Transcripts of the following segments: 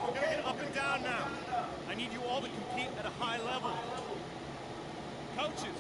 We're gonna get up and down now. I need you all to compete at a high level. Coaches!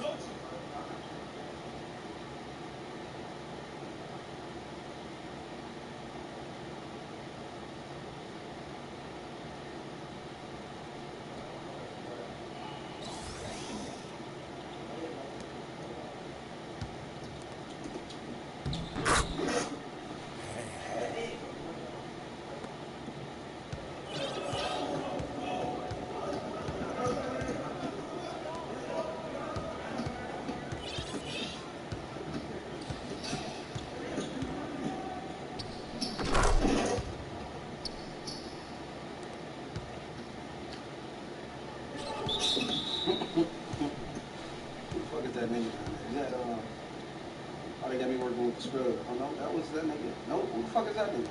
Scrub. Oh no, that was that nigga. No, who the fuck is that nigga?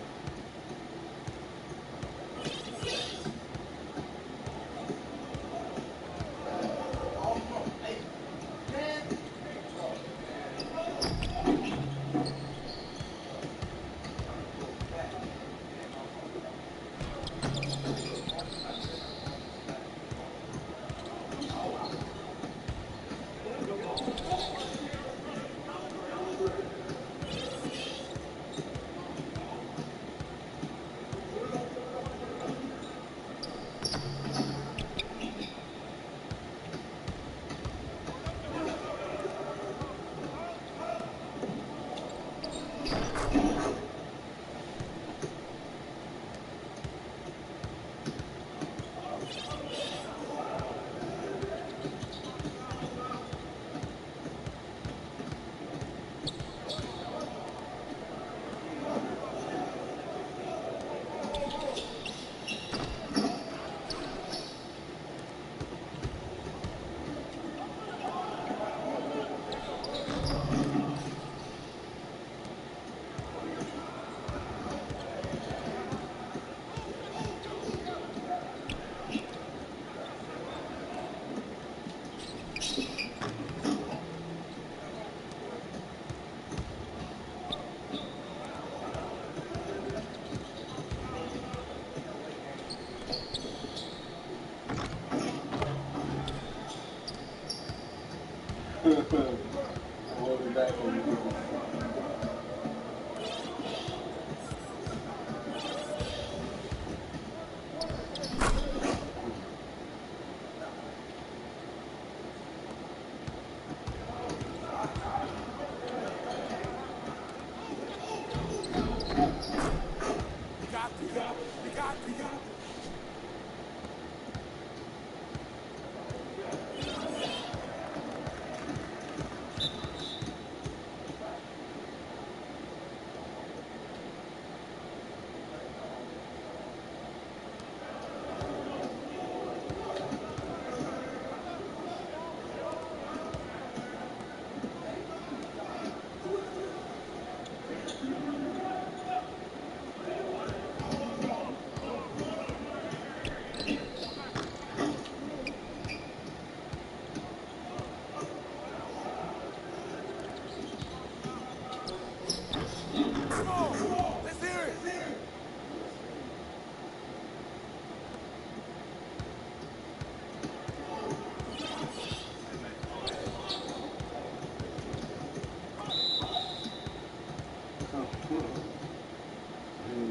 Hold it back for you.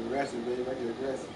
Aggressive, baby. I get aggressive.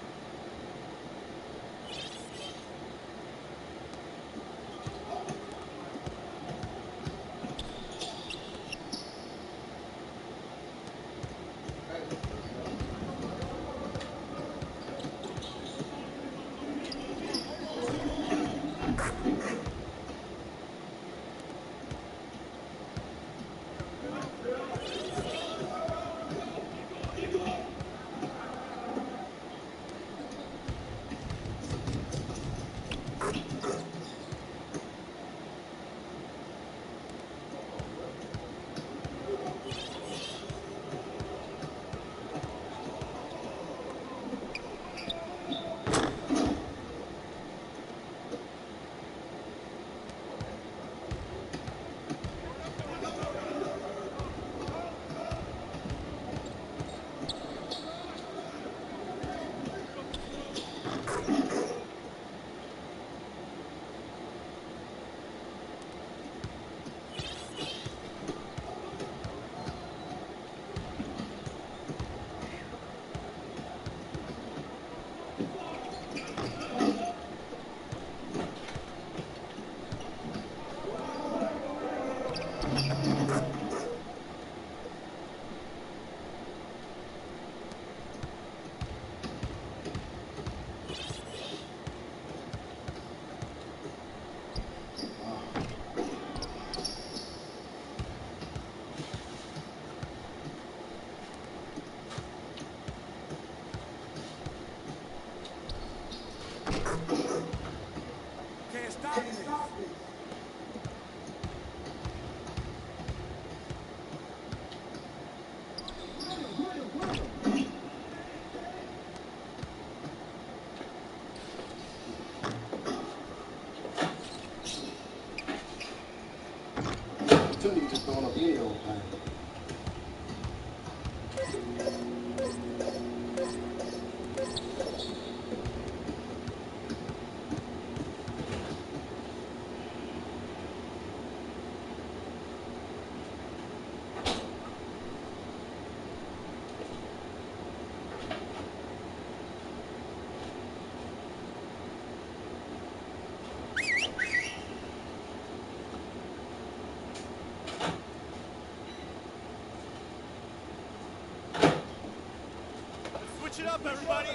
Switch it up, everybody.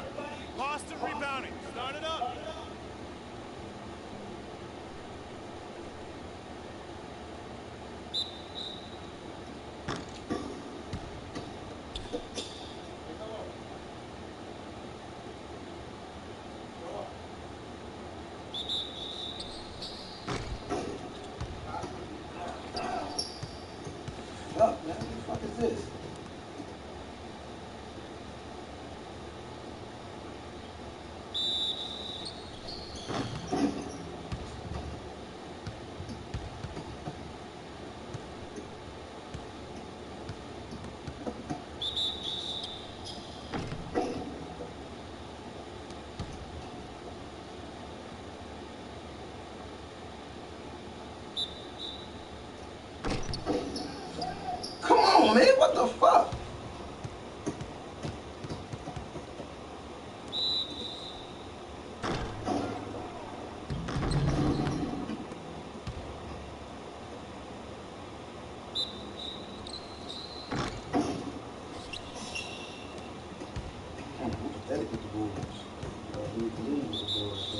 Boston rebounding. Start it up. Fuck, man. What the fuck is this? Come on, man. What the fuck? Pathetic with the Bulls. We need to leave with the Bulls, so.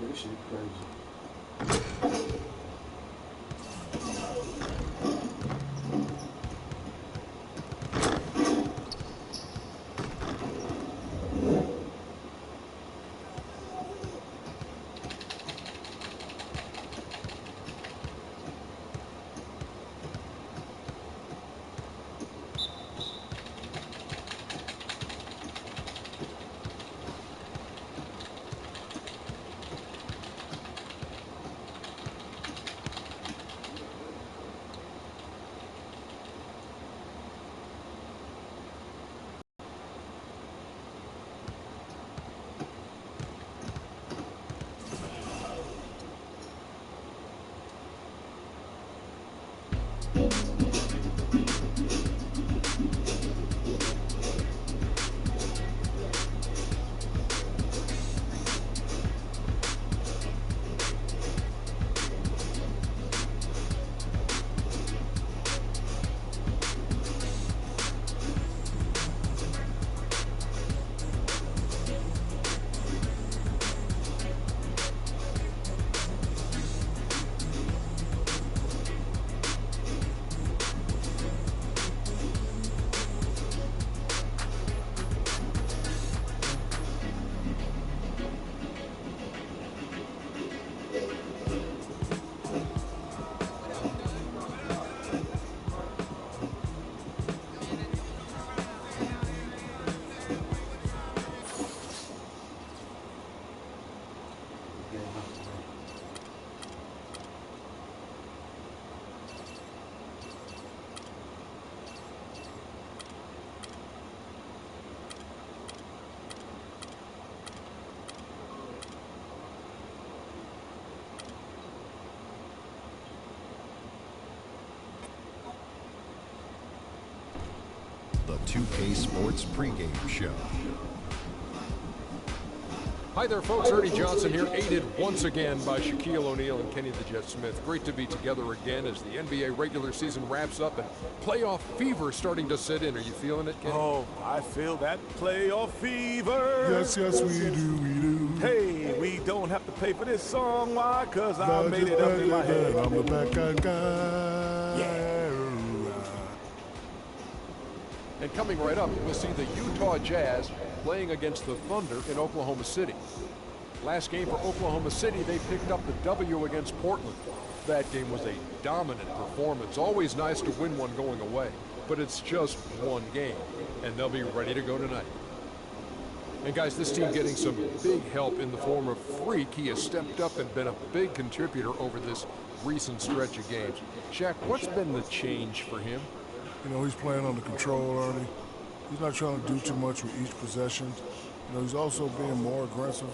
This shit crazy. the 2K Sports pregame show. Hi there, folks. Ernie Johnson here, aided once again by Shaquille O'Neal and Kenny the Jet Smith. Great to be together again as the NBA regular season wraps up and playoff fever starting to set in. Are you feeling it, Kenny? Oh, I feel that playoff fever. Yes, yes, we do. Hey, we don't have to pay for this song. Why? Because I made it up in my head. I'm the backup guy. Yeah. And coming right up, we'll see the Utah Jazz playing against the Thunder in Oklahoma City. Last game for Oklahoma City, they picked up the W against Portland. That game was a dominant performance. Always nice to win one going away, but it's just one game, and they'll be ready to go tonight. And guys, this team getting some big help in the form of Freak. He has stepped up and been a big contributor over this recent stretch of games. Shaq, what's been the change for him? You know, he's playing under control, Ernie. He's not trying to do too much with each possession. You know, he's also being more aggressive,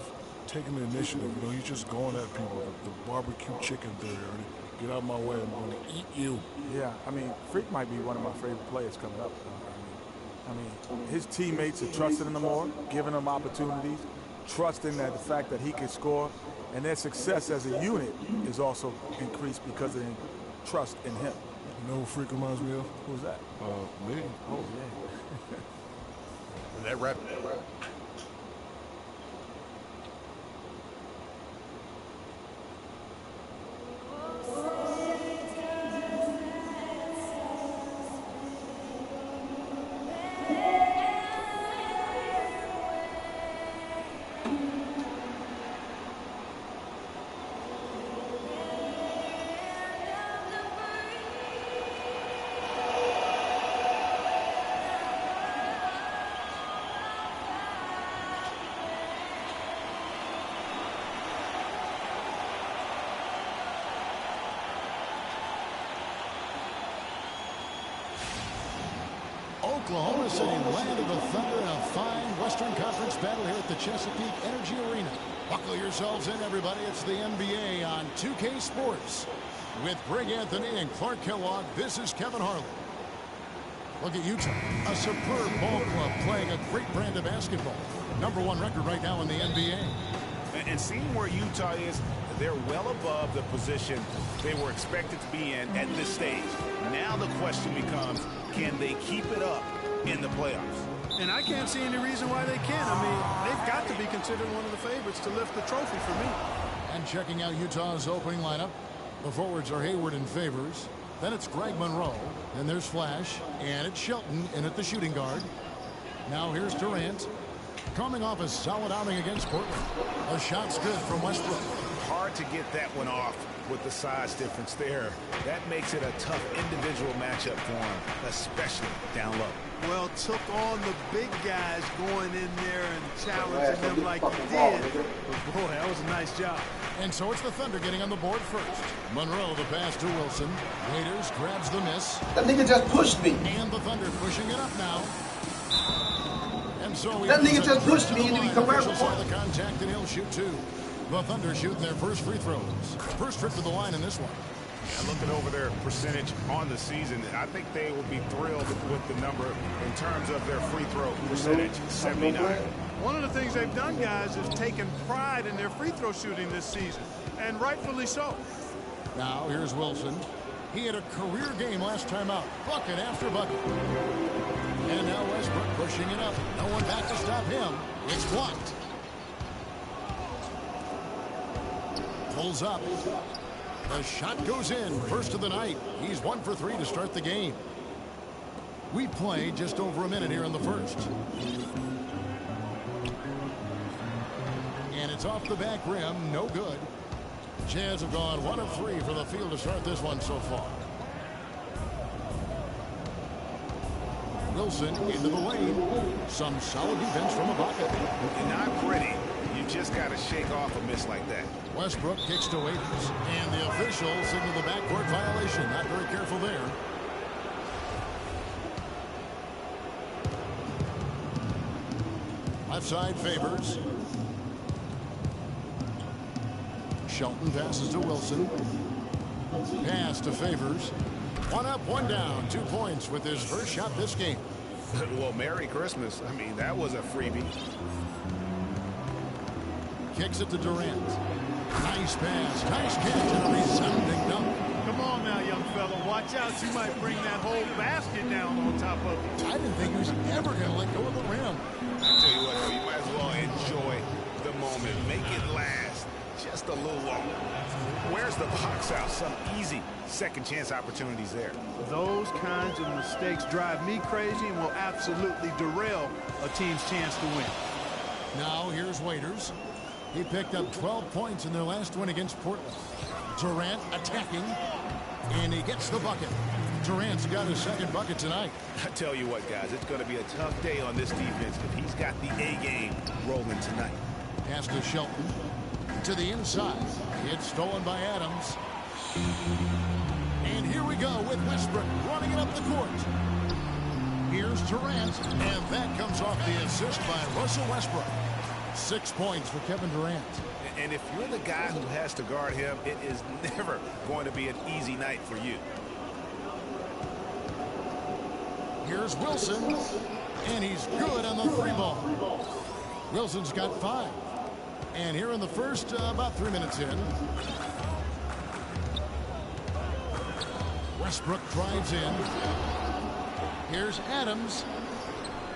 taking the initiative. You know, he's just going at people. The barbecue chicken theory, Ernie. Get out of my way, I'm going to eat you. Yeah, I mean, Freak might be one of my favorite players coming up. I mean, his teammates are trusting him more, giving him opportunities, trusting that the fact that he can score, and their success as a unit is also increased because of their trust in him. You know who Freak reminds me of? Who's that? Me. Oh, yeah. And that wrap. Oklahoma City, land of the Thunder, in a fine Western Conference battle here at the Chesapeake Energy Arena. Buckle yourselves in, everybody. It's the NBA on 2K Sports. With Greg Anthony and Clark Kellogg, this is Kevin Harlan. Look at Utah, a superb ball club playing a great brand of basketball. #1 record right now in the NBA. And seeing where Utah is, they're well above the position they were expected to be in at this stage. Now the question becomes, can they keep it up in the playoffs? And I can't see any reason why they can't. I mean, they've got to be considered one of the favorites to lift the trophy for me. And checking out Utah's opening lineup, the forwards are Hayward and Favors. Then it's Greg Monroe. Then there's Flash. And it's Shelton in at the shooting guard. Now here's Durant. Coming off a solid outing against Portland. A shot's good from Westbrook. Hard to get that one off with the size difference there. That makes it a tough individual matchup for him, especially down low. Well, took on the big guys going in there and challenging them like he did. But boy, that was a nice job. And so it's the Thunder getting on the board first. Monroe, the pass to Wilson. Waiters grabs the miss. That nigga just pushed me. And the Thunder pushing it up now. And so That nigga just pushed me into the commercial. The contact, and he'll shoot two. The Thunder shooting their first free throws. First trip to the line in this one. Yeah, looking over their percentage on the season, I think they will be thrilled with the number in terms of their free throw percentage, 79. One of the things they've done, guys, is taken pride in their free throw shooting this season, and rightfully so. Now here's Wilson. He had a career game last time out, bucket after bucket. And now Westbrook pushing it up. No one back to stop him. It's blocked. Pulls up. The shot goes in. First of the night. He's 1 for 3 to start the game. We played just over a minute here in the first. And it's off the back rim. No good. Jazz have gone 1 of 3 for the field to start this one so far. Wilson into the lane. Some solid defense from Ibaka. Not pretty. You just got to shake off a miss like that. Westbrook kicks to Waiters. And the officials signal the backcourt violation. Not very careful there. Left side Favors. Shelton passes to Wilson. Pass to Favors. 1 up, 1 down. 2 points with his first shot this game. Well, Merry Christmas. I mean, that was a freebie. Kicks it to Durant. Nice pass. Nice catch and a resounding dunk. Come on now, young fella. Watch out. You might bring that whole basket down on top of you. I didn't think he was ever going to let go of the rim. I tell you what, though, you might as well enjoy the moment. Make it last just a little longer. Where's the box out? Some easy second chance opportunities there. Those kinds of mistakes drive me crazy and will absolutely derail a team's chance to win. Now here's Waiters. He picked up 12 points in their last win against Portland. Durant attacking, and he gets the bucket. Durant's got his second bucket tonight. I tell you what, guys, it's going to be a tough day on this defense if he's got the A game rolling tonight. Pass to Shelton. To the inside. It's stolen by Adams. And here we go with Westbrook running it up the court. Here's Durant, and that comes off the assist by Russell Westbrook. 6 points for Kevin Durant. And if you're the guy who has to guard him, it is never going to be an easy night for you. Here's Wilson, and he's good on the three ball. Wilson's got 5. And here in the first, about 3 minutes in. Westbrook drives in. Here's Adams.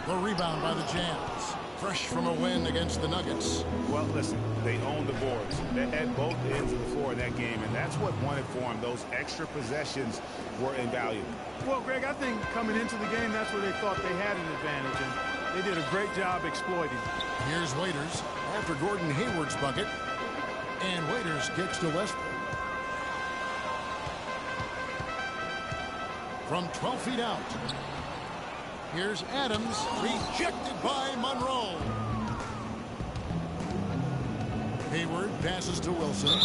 The rebound by the Jazz. Fresh from a win against the Nuggets. Well, listen, they own the boards. They had both ends of the floor in that game, and that's what won it for them. Those extra possessions were invaluable. Well, Greg, I think coming into the game, that's where they thought they had an advantage, and they did a great job exploiting it. Here's Waiters after Gordon Hayward's bucket. And Waiters kicks to Westbrook. From 12 feet out. Here's Adams, rejected by Monroe. Hayward passes to Wilson.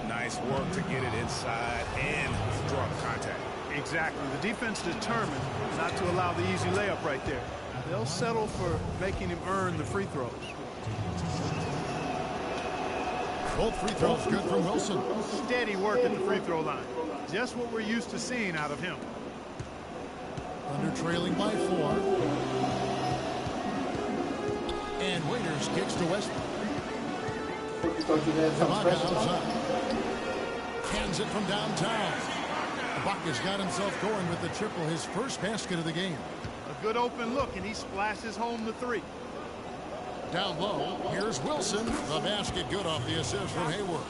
Nice work to get it inside and draw contact. Exactly. The defense determined not to allow the easy layup right there. They'll settle for making him earn the free throws. Both free throws good from Wilson. Steady work at the free throw line. Just what we're used to seeing out of him. Under trailing by 4. And Waiters kicks to Westbrook. Ibaka outside. Cans it from downtown. Ibaka's got himself going with the triple, his first basket of the game. A good open look, and he splashes home the 3. Down low, here's Wilson. The basket good off the assist from Hayward.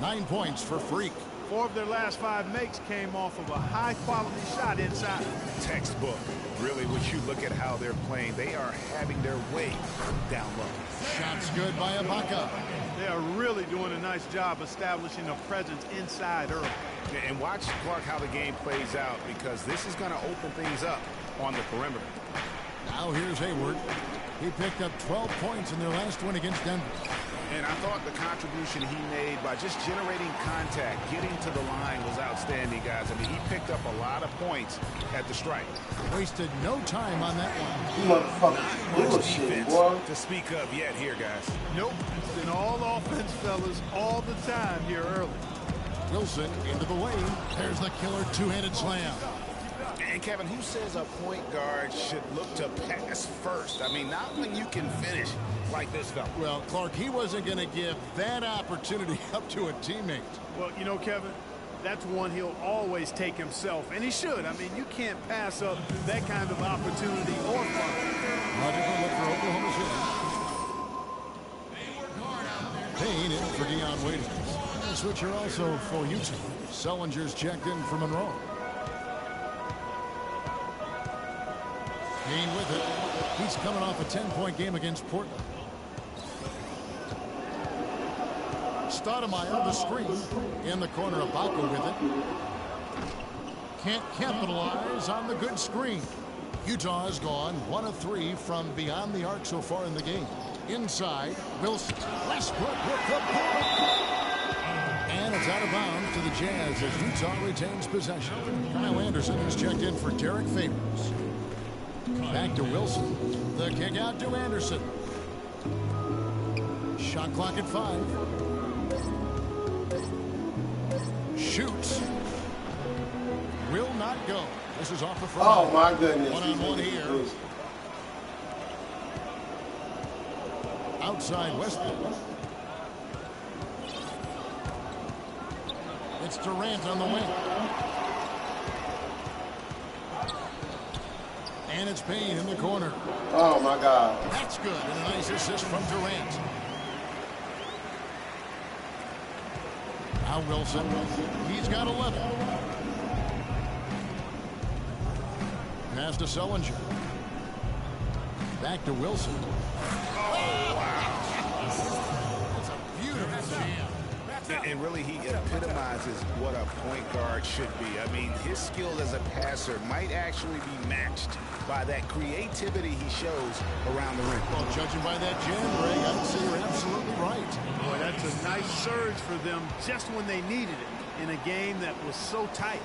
9 points for Freak. 4 of their last 5 makes came off of a high-quality shot inside. Textbook. Really, when you look at how they're playing, they are having their way down low. Shots good by Ibaka. They are really doing a nice job establishing a presence inside early. And watch, Clark, how the game plays out, because this is going to open things up on the perimeter. Now here's Hayward. He picked up 12 points in their last win against Denver. And I thought the contribution he made by just generating contact, getting to the line was outstanding, guys. I mean, he picked up a lot of points at the strike. Wasted no time on that one. Not much defense to speak of yet here, guys. Nope. It's been all offense, fellas, all the time here early. Wilson into the lane. There's the killer two-handed slam. And, Kevin, who says a point guard should look to pass first? I mean, not when you can finish like this fella. Well, Clark, he wasn't going to give that opportunity up to a teammate. Well, you know, Kevin, that's one he'll always take himself, and he should. I mean, you can't pass up that kind of opportunity or fun. Logical look for Oklahoma City. Payne in for Deion Waiters. The switcher also for Utah. Sellinger's checked in for Monroe. Payne with it. He's coming off a 10-point game against Portland. Stoudemire, the screen. In the corner, Ibaka with it. Can't capitalize on the good screen. Utah has gone 1 of 3 from beyond the arc so far in the game. Inside, Wilson. Westbrook with the point. And it's out of bounds to the Jazz as Utah retains possession. Kyle Anderson has checked in for Derek Favors. Back to Wilson. The kick out to Anderson. Shot clock at 5. Shoots. will not go. This is off the front. Oh my goodness. One-on-one here. Outside Westbrook. It's Durant on the wing. And it's Payne in the corner. Oh my God. That's good. And a nice assist from Durant. Now Wilson. He's got 11. Pass to Sullinger. Back to Wilson. Oh, wow. That's a beautiful jam. And really, he epitomizes what a point guard should be. I mean, his skill as a passer might actually be matched by that creativity he shows around the rim. Well, judging by that jam, Greg, I'd say you're absolutely right. Boy, that's a nice surge for them just when they needed it in a game that was so tight.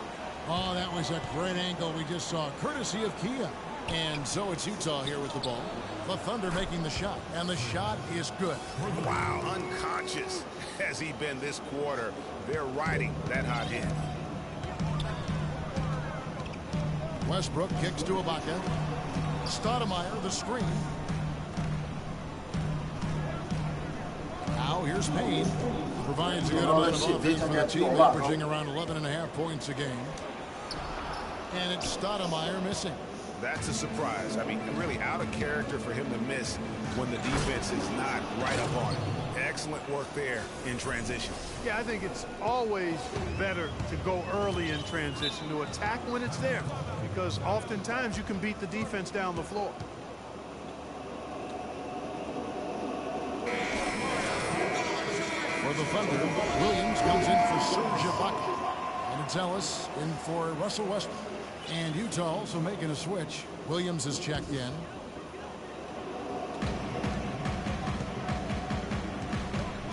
Oh, that was a great angle we just saw, courtesy of Kia. And so it's Utah here with the ball. The Thunder making the shot, and the shot is good. Wow, unconscious has he been this quarter. They're riding that hot hand. Westbrook kicks to Ibaka. Stoudemire, the screen. Now here's Payne. Provides a good amount of offense for the team, averaging around 11.5 points a game. And it's Stoudemire missing. That's a surprise. I mean, really out of character for him to miss when the defense is not right up on him. Excellent work there in transition. Yeah, I think it's always better to go early in transition, to attack when it's there, because oftentimes you can beat the defense down the floor. For the Thunder, Williams comes in for Serge Ibaka. And it's Ellis in for Russell Westbrook. And Utah also making a switch. Williams has checked in.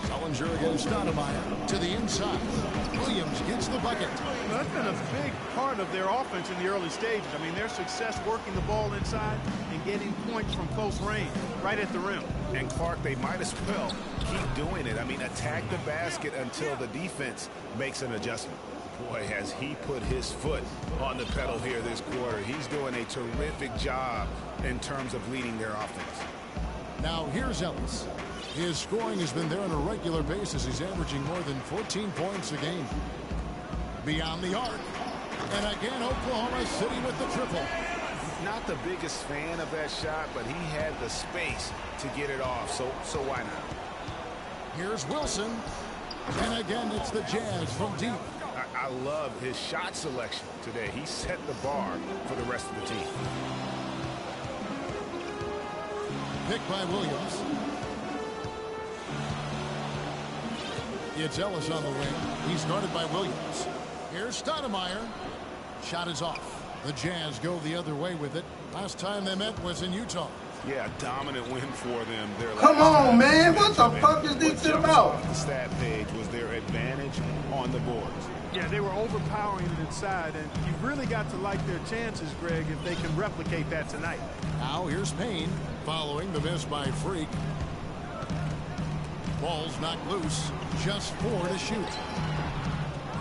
Sullinger against Stoudemire to the inside. Williams gets the bucket. Well, that's been a big part of their offense in the early stages. I mean, their success working the ball inside and getting points from close range, right at the rim. And Clark, they might as well keep doing it. I mean, attack the basket until the defense makes an adjustment. Boy, has he put his foot on the pedal here this quarter. He's doing a terrific job in terms of leading their offense. Now here's Ellis. His scoring has been there on a regular basis. He's averaging more than 14 points a game. Beyond the arc. And again, Oklahoma City with the triple. Not the biggest fan of that shot, but he had the space to get it off, so why not? Here's Wilson. And again, it's the Jazz from deep. I love his shot selection today. He set the bar for the rest of the team. Picked by Williams. It's Ellis on the wing. He's guarded by Williams. Here's Stoudemire. Shot is off. The Jazz go the other way with it. Last time they met was in Utah. Yeah, dominant win for them. Come on, man. What the fuck is this about? The stat page was their advantage on the boards. Yeah, they were overpowering it inside, and you really got to like their chances, Greg, if they can replicate that tonight. Now here's Payne following the miss by Freak. Ball's knocked loose. Just 4 to shoot.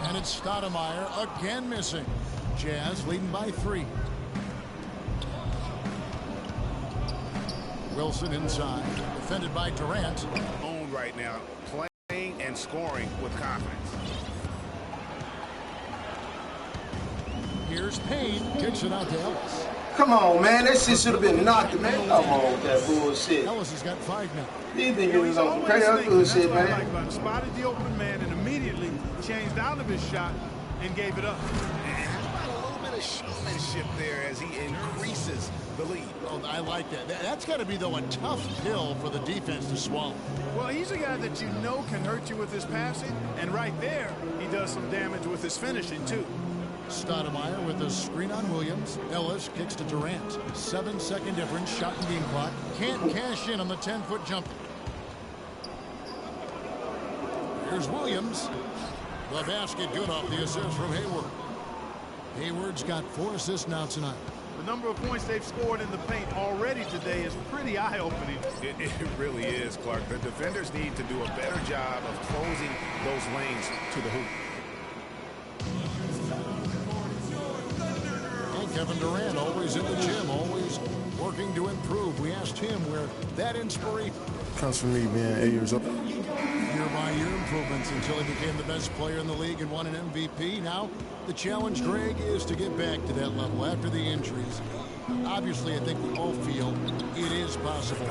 And it's Stoudemire again missing. Jazz leading by 3. Wilson inside. Defended by Durant. Owned right now, playing and scoring with confidence. Here's Payne. Kicks it out to Ellis. Come on, man. That shit should have been knocked, man. Come on with that bullshit. Ellis has got 5 now. These niggas on crazy bullshit, man. Spotted the open man and immediately changed out of his shot and gave it up. And how about a little bit of showmanship there as he increases the lead? Oh, I like that. That's got to be, though, a tough pill for the defense to swallow. Well, he's a guy that you know can hurt you with his passing, and right there, he does some damage with his finishing, too. Stoudemire with a screen on Williams. Ellis kicks to Durant. 7-second difference. Shot and game clock. Can't cash in on the 10-foot jumper. Here's Williams. The basket good off the assist from Hayward. Hayward's got 4 assists now tonight. The number of points they've scored in the paint already today is pretty eye-opening. It really is, Clark. The defenders need to do a better job of closing those lanes to the hoop. Kevin Durant, always in the gym, always working to improve. We asked him where that inspiration Comes from me being 8 years old. Year-by-year improvements until he became the best player in the league and won an MVP. Now, the challenge, Greg, is to get back to that level after the injuries. Obviously, I think we all feel it is possible.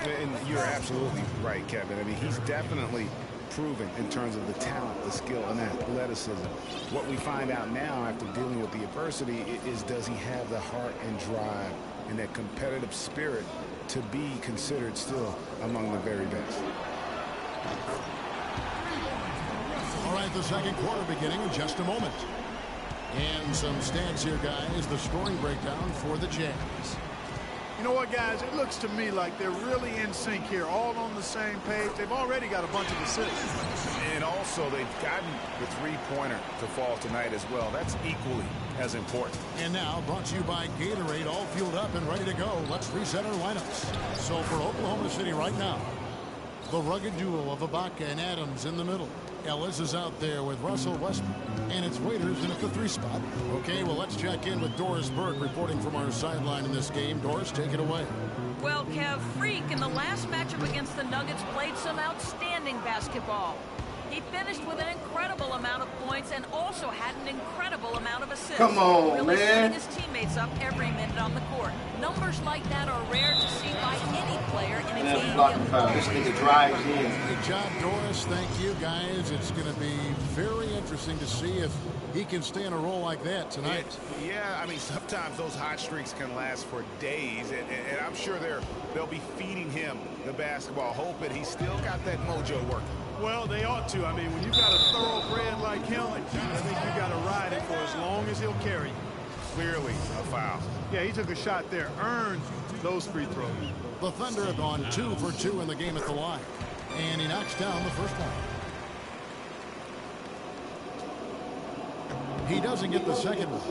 And you're absolutely right, Kevin. I mean, he's definitely proven in terms of the talent, the skill, and athleticism. What we find out now after dealing with the adversity is, does he have the heart and drive and that competitive spirit to be considered still among the very best? All right, the second quarter beginning in just a moment. And some stats here, guys. The scoring breakdown for the Jazz. You know what, guys? It looks to me like they're really in sync here, all on the same page. They've already got a bunch of assists. And also, they've gotten the three-pointer to fall tonight as well. That's equally as important. And now, brought to you by Gatorade, all fueled up and ready to go. Let's reset our lineups. So for Oklahoma City right now, the rugged duo of Ibaka and Adams in the middle. Ellis is out there with Russell Westbrook, and it's Waiters in at the 3 spot. Okay, well, let's check in with Doris Burke reporting from our sideline in this game. Doris, take it away. Well, Kev, Freak in the last matchup against the Nuggets played some outstanding basketball. He finished with an incredible amount of points and also had an incredible amount of assists. Come on, really man. setting his teammates up every minute on the court. Numbers like that are rare to see by any player in a game. This nigga drives in. Good job, Doris. Thank you, guys. It's going to be very interesting to see if he can stay in a role like that tonight. Yeah, I mean, sometimes those hot streaks can last for days, and I'm sure they'll be feeding him the basketball, hoping he's still got that mojo working. Well, they ought to. I mean, when you've got a thoroughbred like him, I think you got to ride it for as long as he'll carry you. Clearly a foul. Yeah, he took a shot there, earned those free throws. The Thunder have gone 2 for 2 in the game at the line, and he knocks down the first one. He doesn't get the second one.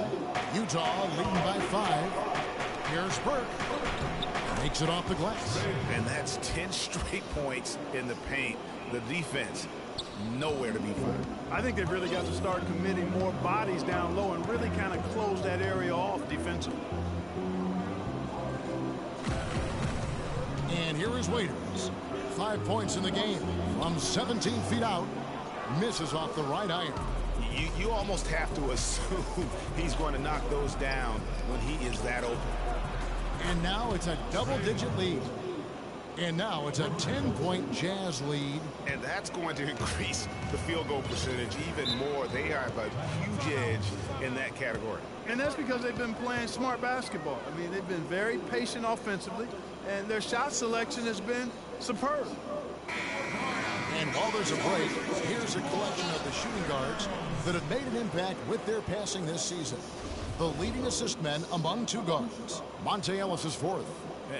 Utah leading by 5. Here's Burke. Makes it off the glass. And that's 10 straight points in the paint. The defense, nowhere to be found. I think they've really got to start committing more bodies down low and really kind of close that area off defensively. And here is Waiters. 5 points in the game from 17 feet out. Misses off the right iron. You almost have to assume he's going to knock those down when he is that open. And now it's a double-digit lead. And now it's a 10-point Jazz lead. And that's going to increase the field goal percentage even more. They have a huge edge in that category. And that's because they've been playing smart basketball. I mean, they've been very patient offensively, and their shot selection has been superb. And while there's a break, here's a collection of the shooting guards that have made an impact with their passing this season. The leading assist men among 2 guards. Monte Ellis is 4th.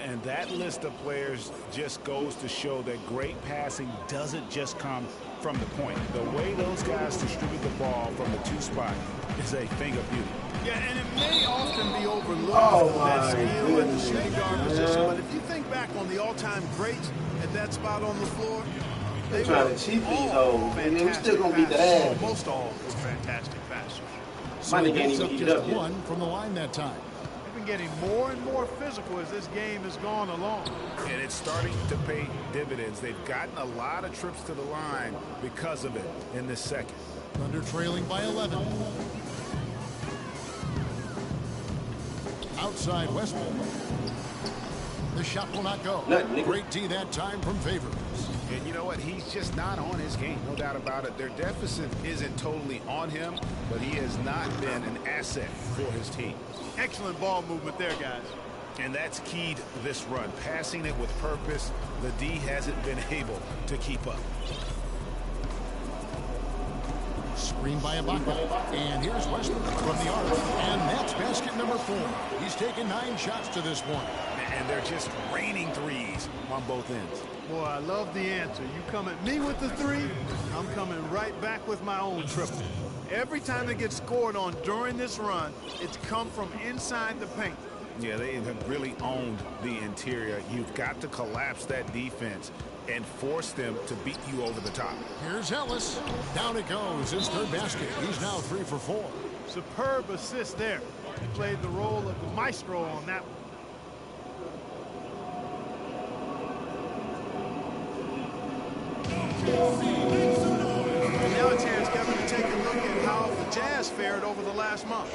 And that list of players just goes to show that great passing doesn't just come from the point. The way those guys distribute the ball from the 2 spot is a thing of beauty. Yeah, and it may often be overlooked, that skill at the shooting guard position. But if you think back on the all-time greats at that spot on the floor, they trying to cheat these hoes, and we still gonna beat the ass. Most all were fantastic passers. So he gets up just 1 from the line that time. They've been getting more and more physical as this game has gone along. And it's starting to pay dividends. They've gotten a lot of trips to the line because of it in this second. Thunder trailing by 11. Outside Westbrook. The shot will not go. Great D that time from Favors. And you know what? He's just not on his game. No doubt about it. Their deficit isn't totally on him, but he has not been an asset for his team. Excellent ball movement there, guys. And that's keyed this run. Passing it with purpose. The D hasn't been able to keep up. Screen by Ibaka. And here's Westbrook from the arc. And that's basket number 4. He's taken 9 shots to this point. And they're just raining threes on both ends. Boy, I love the answer. You come at me with the 3, I'm coming right back with my own triple. Every time it gets scored on during this run, it's come from inside the paint. Yeah, they have really owned the interior. You've got to collapse that defense and force them to beat you over the top. Here's Ellis. Down it goes. His 3rd basket. He's now 3 for 4. Superb assist there. He played the role of the maestro on that one. And now a chance, Kevin, to take a look at how the Jazz fared over the last month.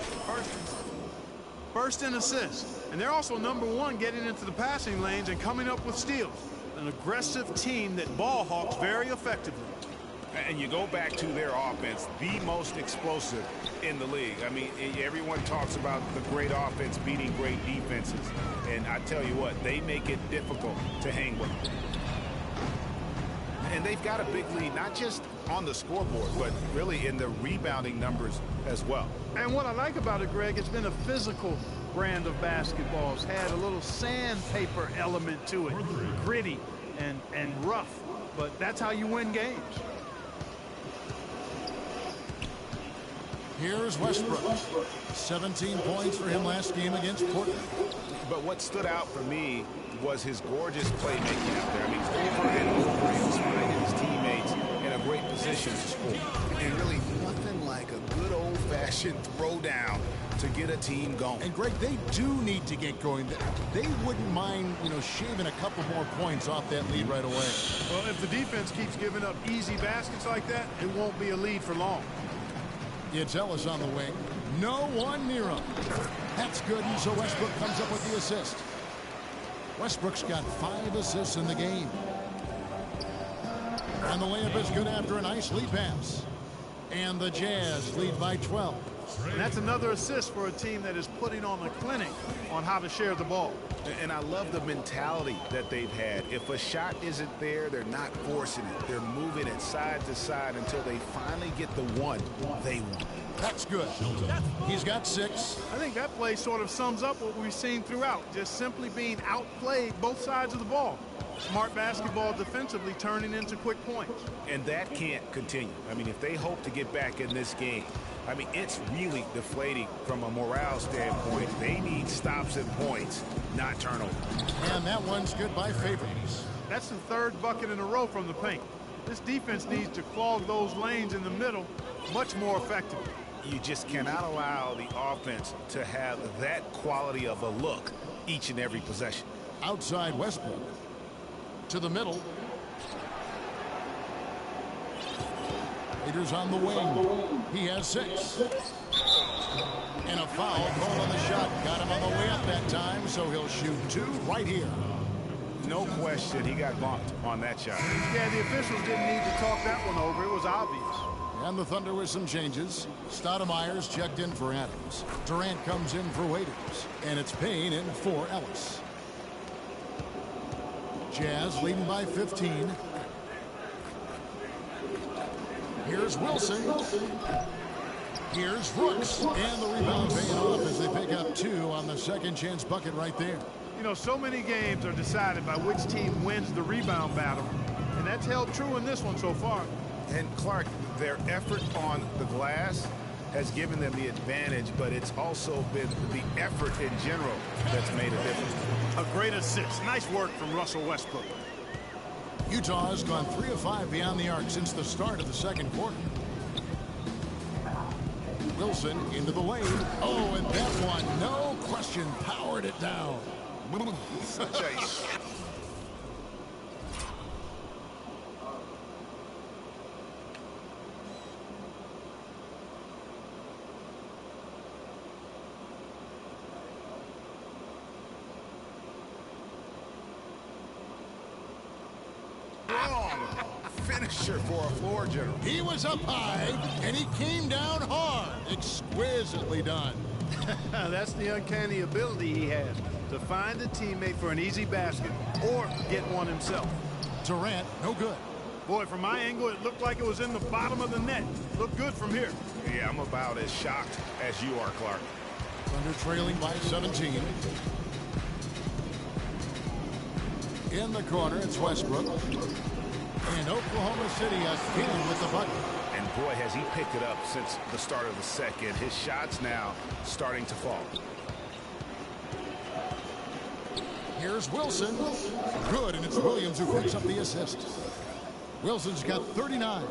First in assists. And they're also #1 getting into the passing lanes and coming up with steals. An aggressive team that ball hawks very effectively. And you go back to their offense, the most explosive in the league. I mean, everyone talks about the great offense beating great defenses. And I tell you what, they make it difficult to hang with them. And they've got a big lead, not just on the scoreboard, but really in the rebounding numbers as well. And what I like about it, Greg, it's been a physical brand of basketball. It's had a little sandpaper element to it, gritty and rough. But that's how you win games. Here's Westbrook. 17 points for him last game against Portland. But what stood out for me was his gorgeous playmaking out there. I mean, over and over, he was finding his teammates in a great position to score. And really nothing like a good old-fashioned throwdown to get a team going. And, Greg, they do need to get going. They wouldn't mind, shaving a couple more points off that lead right away. Well, if the defense keeps giving up easy baskets like that, it won't be a lead for long. It's Ellis on the wing. No one near him. That's good, and so Westbrook comes up with the assist. Westbrook's got 5 assists in the game. And the layup is good after a nice lead pass. And the Jazz lead by 12. And that's another assist for a team that is putting on a clinic on how to share the ball. And I love the mentality that they've had. If a shot isn't there, they're not forcing it. They're moving it side to side until they finally get the one they want. That's good. He's got 6. I think that play sort of sums up what we've seen throughout. Just simply being outplayed both sides of the ball. Smart basketball defensively turning into quick points. And that can't continue. I mean, if they hope to get back in this game, I mean, it's really deflating from a morale standpoint. They need stops and points, not turnovers. And that one's good by Favors. That's the 3rd bucket in a row from the paint. This defense needs to clog those lanes in the middle much more effectively. You just cannot allow the offense to have that quality of a look each and every possession. Outside Westbrook. To the middle. Raiders on the wing. He has 6. And a foul called on the shot. Got him on the way up that time, so he'll shoot 2 right here. No question, he got bumped on that shot. Yeah, the officials didn't need to talk that one over. It was obvious. And the Thunder with some changes. Stoudemire's checked in for Adams. Durant comes in for Waiters. And it's Payne in for Ellis. Jazz leading by 15. Here's Wilson. Here's Brooks. And the rebound paying off as they pick up 2 on the second chance bucket right there. You know, so many games are decided by which team wins the rebound battle. And that's held true in this one so far. And Clark, their effort on the glass has given them the advantage, but it's also been the effort in general that's made a difference. A great assist. Nice work from Russell Westbrook. Utah has gone 3 of 5 beyond the arc since the start of the second quarter. Wilson into the lane. Oh, and that one, no question, powered it down. Such a... finisher for a floor general. He was up high, and he came down hard. Exquisitely done. That's the uncanny ability he has to find a teammate for an easy basket or get one himself. Durant, no good. Boy, from my angle, it looked like it was in the bottom of the net. Looked good from here. Yeah, I'm about as shocked as you are, Clark. Thunder trailing by 17. In the corner, it's Westbrook. And Oklahoma City again with the bucket. And boy, has he picked it up since the start of the second. His shot's now starting to fall. Here's Wilson. Good, and it's Williams who picks up the assist. Wilson's got 39.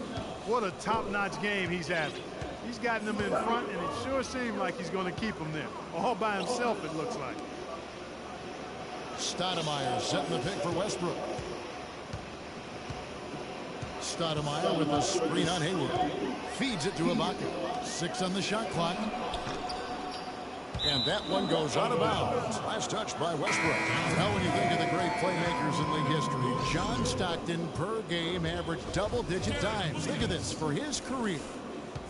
What a top-notch game he's having. He's gotten them in front, and it sure seemed like he's going to keep them there. All by himself, it looks like. Stoudemire setting the pick for Westbrook. Stoudemire with a screen on Hayward. Feeds it to Ibaka. 6 on the shot clock. And that one goes out of bounds. Last touch by Westbrook. Now, when you think of the great playmakers in league history, John Stockton per game averaged double-digit times. Think of this. For his career,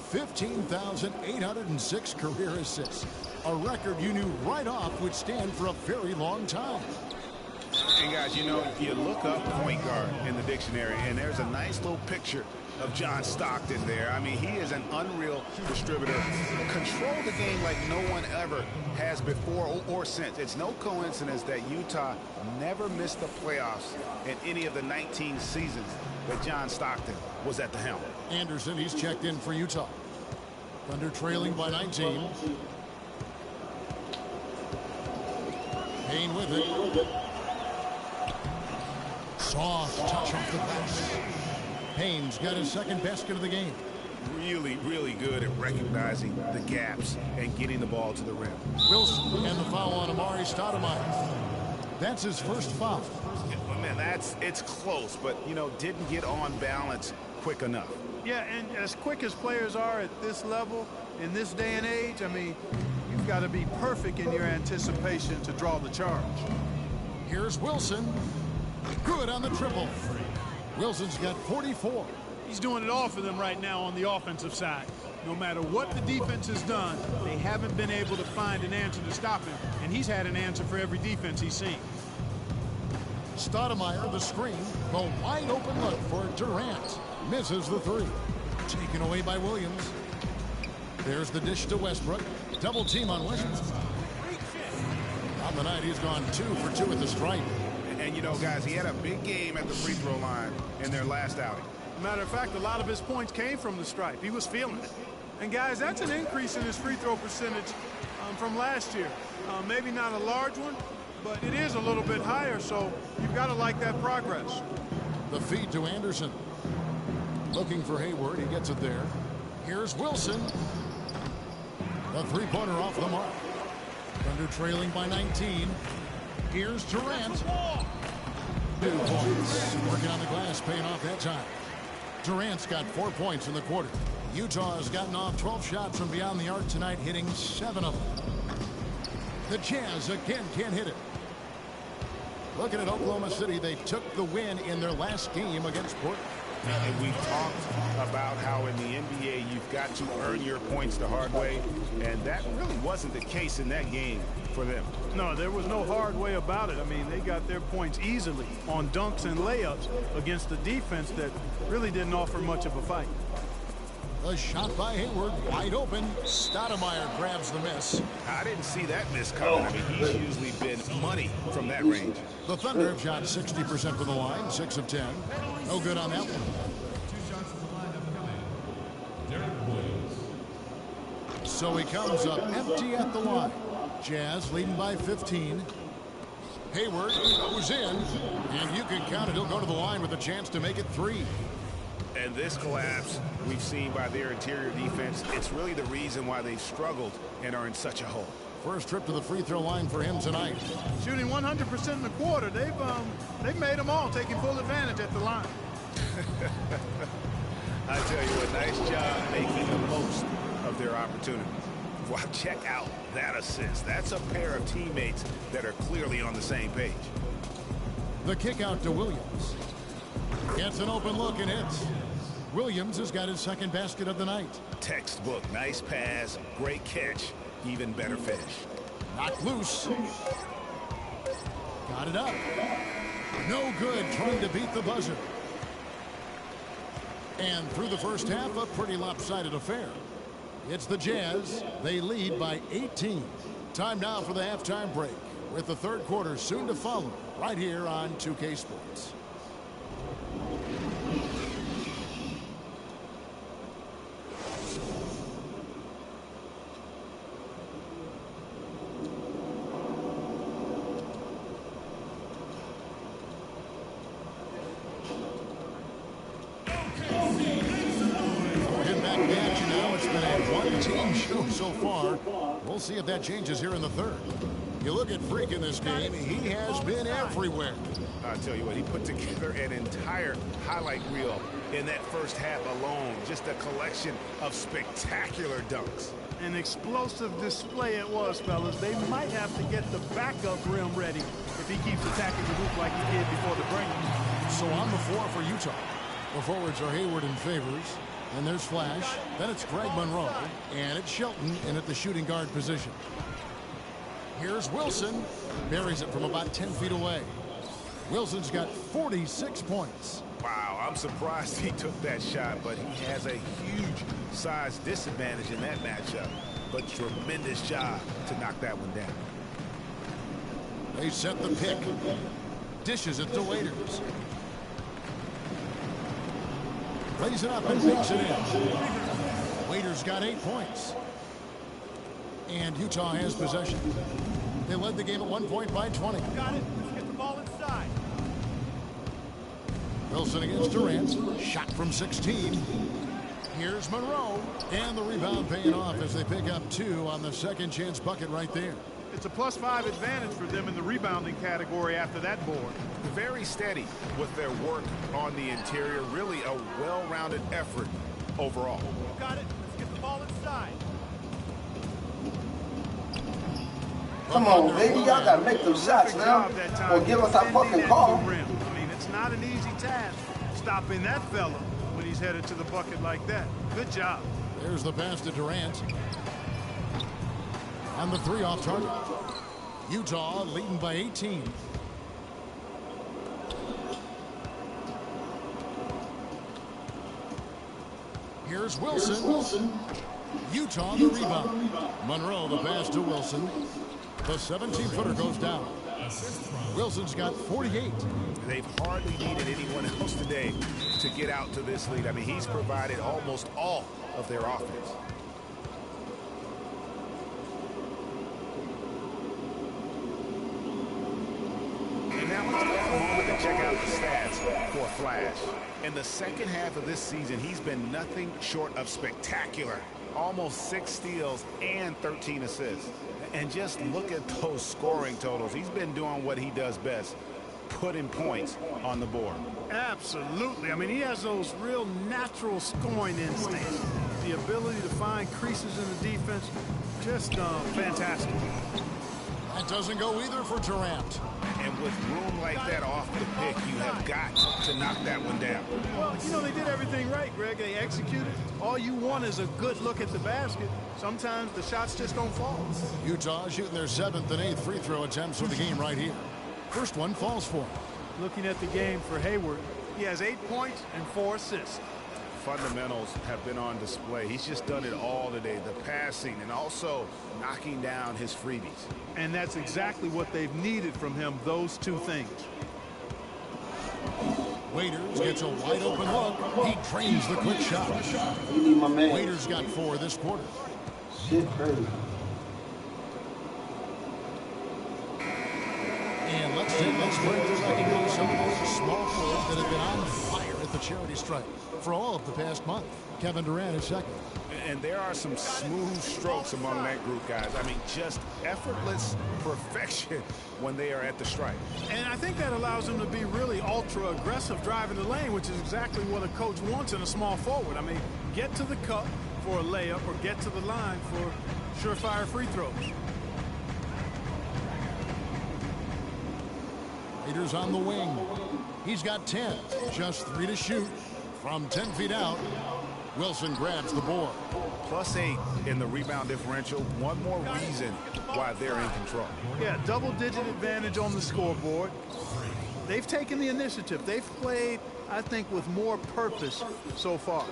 15,806 career assists. A record you knew right off would stand for a very long time. And guys, you know, you look up point guard in the dictionary, and there's a nice little picture of John Stockton there. I mean, he is an unreal distributor. Control the game like no one ever has before or since. It's no coincidence that Utah never missed the playoffs in any of the 19 seasons that John Stockton was at the helm. Anderson, he's checked in for Utah. Thunder trailing by 19. Payne with it. Soft touch off the glass. Payne's got his second basket of the game. Really, really good at recognizing the gaps and getting the ball to the rim. Wilson and the foul on Amari Stoudemire. That's his first foul. Man, it's close, but, you know, didn't get on balance quick enough. Yeah, and as quick as players are at this level, in this day and age, I mean, you've got to be perfect in your anticipation to draw the charge. Here's Wilson. Good on the triple. Wilson's got 44. He's doing it all for them right now on the offensive side. No matter what the defense has done, they haven't been able to find an answer to stop him, and he's had an answer for every defense he's seen. Stoudemire, the screen. The wide open look for Durant. Misses the three. Taken away by Williams. There's the dish to Westbrook. Double team on Westbrook. On the night, he's gone 2 for 2 at the stripe. And, you know, guys, he had a big game at the free throw line in their last outing. Matter of fact, a lot of his points came from the stripe. He was feeling it. And, guys, that's an increase in his free throw percentage from last year. Maybe not a large one, but it is a little bit higher, so you've got to like that progress. The feed to Anderson. Looking for Hayward. He gets it there. Here's Wilson. The three-pointer off the mark. Thunder trailing by 19. Here's Durant. 2 points. Working on the glass, paying off that time. Durant's got 4 points in the quarter. Utah has gotten off 12 shots from beyond the arc tonight, hitting 7 of them. The Jazz again can't hit it. Looking at Oklahoma City, they took the win in their last game against Portland. And we've talked about how in the NBA you've got to earn your points the hard way, and that really wasn't the case in that game for them. No, there was no hard way about it. I mean, they got their points easily on dunks and layups against the defense that really didn't offer much of a fight. A shot by Hayward, wide open. Stoudemire grabs the miss. I didn't see that miss coming. I mean, he's usually been money from that range. The Thunder have shot 60% from the line, 6 of 10. No good on that one. 2 shots from the lineup coming. Derek Williams. So he comes up empty at the line. Jazz leading by 15. Hayward goes in, and you can count it. He'll go to the line with a chance to make it 3. And this collapse we've seen by their interior defense, it's really the reason why they've struggled and are in such a hole. First trip to the free throw line for him tonight. Shooting 100% in the quarter. They've made them all taking full advantage at the line. I tell you what, nice job making the most of their opportunities. Wow, check out that assist. That's a pair of teammates that are clearly on the same page. The kick out to Williams. Gets an open look and hits. Williams has got his second basket of the night. Textbook. Nice pass. Great catch. Even better finish. Knocked loose. Got it up. No good trying to beat the buzzer. And through the first half, a pretty lopsided affair. It's the Jazz. They lead by 18. Time now for the halftime break, with the third quarter soon to follow right here on 2K Sports. been a one-team show so far. We'll see if that changes here in the third. You look at Freak in this game, he has been everywhere. I tell you what, he put together an entire highlight reel in that first half alone. Just a collection of spectacular dunks. An explosive display it was, fellas. They might have to get the backup rim ready if he keeps attacking the hoop like he did before the break. So on the floor for Utah, the forwards are Hayward and Favors. Then there's Flash. Then it's Greg Monroe. And it's Shelton in at the shooting guard position. Here's Wilson. Buries it from about 10 feet away. Wilson's got 46 points. Wow, I'm surprised he took that shot, but he has a huge size disadvantage in that matchup. But tremendous job to knock that one down. They set the pick. Dishes it to Waiters. Plays it up and makes it in. Waiters got 8 points. And Utah has possession. They led the game at 1 point by 20. Got it. Let's get the ball inside. Wilson against Durant. Shot from 16. Here's Monroe. And the rebound paying off as they pick up 2 on the second chance bucket right there. It's a +5 advantage for them in the rebounding category after that board. Very steady with their work on the interior. Really a well-rounded effort overall. Got it. Let's get the ball inside. Come on, baby. Y'all got to make those shots now. Or give us our fucking call. I mean, it's not an easy task stopping that fella when he's headed to the bucket like that. Good job. There's the pass to Durant. And the 3 off target. Utah leading by 18. Here's Wilson. Utah the rebound. Monroe the pass to Wilson. The 17-footer goes down. Wilson's got 48. They've hardly needed anyone else today to get out to this lead. I mean, he's provided almost all of their offense. And now let's take a moment to check out the stats for Flash. In the second half of this season, he's been nothing short of spectacular. Almost 6 steals and 13 assists. And just look at those scoring totals. He's been doing what he does best, putting points on the board. Absolutely. I mean, he has those real natural scoring instincts. The ability to find creases in the defense, just fantastic. That doesn't go either for Durant. And with room like that off the pick, you have got to knock that one down. Well, you know, they did everything right, Greg. They executed. All you want is a good look at the basket. Sometimes the shots just don't fall. Utah shooting their 7th and 8th free throw attempts for the game right here. First one falls for him. Looking at the game for Hayward, he has 8 points and 4 assists. Fundamentals have been on display. He's just done it all today. The passing and also knocking down his freebies. And that's exactly what they've needed from him, those 2 things. Waiters gets a wide open look. He trains the quick shot. You need my man. Waiters got 4 this quarter. Shit crazy. And let's take this break to recognize some of those small forwards that have been on fire at the charity stripe for all of the past month. Kevin Durant is second. And there are some smooth strokes among that group, guys. I mean, just effortless perfection when they are at the stripe. And I think that allows them to be really ultra aggressive driving the lane, which is exactly what a coach wants in a small forward. I mean, get to the cup for a layup or get to the line for surefire free throws. Waiters on the wing. He's got 10. Just 3 to shoot from 10 feet out. Wilson grabs the board. +8 in the rebound differential. One more reason why they're in control. Yeah, double-digit advantage on the scoreboard. They've taken the initiative. They've played, I think, with more purpose so far.